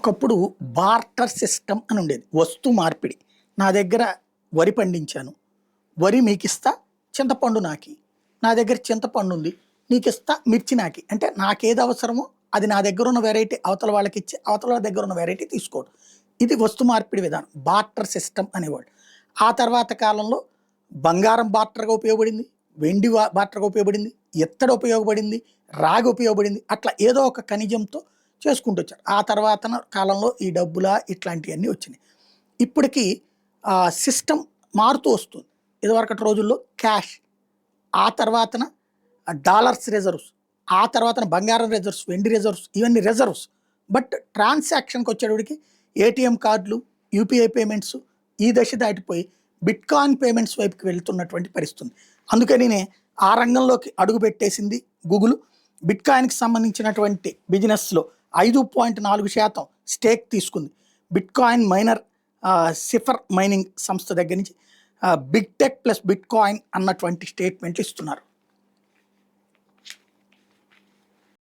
ఒకప్పుడు barter system అని ఉండేది. వస్తు మార్పిడి. నా దగ్గర వరి పండించాను. వరి మీకిస్తా, చింతపండు నాకి. నా దగ్గర చింతపండు ఉంది. నీకిస్తా మిర్చి నాకి. అంటే నాకేది అవసరమో అది నా దగ్గర ఉన్న వెరైటీ అవతల వాళ్ళకిచ్చి, అవతల వాళ్ళ దగ్గర ఉన్న వెరైటీ తీసుకోవడం. ఇది వస్తు మార్పిడి విధానం. బార్టర్ సిస్టమ్ అనేవాళ్ళు. ఆ తర్వాత కాలంలో బంగారం బార్టర్‌గా ఉపయోగపడింది. వెండి బార్టర్‌గా ఉపయోగపడింది. ఇత్తడి ఉపయోగపడింది. రాగి ఉపయోగపడింది. అట్లా ఏదో ఒక ఖనిజంతో చేసుకుంటూ వచ్చారు. ఆ తర్వాతన కాలంలో ఈ డబ్బుల ఇట్లాంటియన్నీ వచ్చినాయి. ఇప్పటికి సిస్టమ్ మారుతూ వస్తుంది. ఇదివరకటి రోజుల్లో క్యాష్, ఆ తర్వాతన డాలర్స్ రిజర్వ్స్, ఆ తర్వాతన బంగారం రిజర్వ్స్, వెండి రిజర్వ్స్, ఇవన్నీ రిజర్వ్స్. బట్ ట్రాన్సాక్షన్‌కి వచ్చేటప్పటికి ఏటీఎం కార్డులు, యూపీఐ పేమెంట్స్ ఈ దశ దాటిపోయి బిట్‌కాయిన్ పేమెంట్స్ వైపుకి వెళ్తున్నటువంటి పరిస్థితి ఉంది. అందుకనినే ఆ రంగంలోకి అడుగుపెట్టేసింది గూగుల్. బిట్‌కాయిన్‌కి సంబంధించినటువంటి బిజినెస్‌లో 5.4% స్టేక్ తీసుకుంది. బిట్‌కాయిన్ మైనర్ సిఫర్ మైనింగ్ సంస్థ దగ్గర నుంచి బిగ్ టెక్ ప్లస్ బిట్‌కాయిన్ అన్నటువంటి స్టేట్మెంట్లు ఇస్తున్నారు.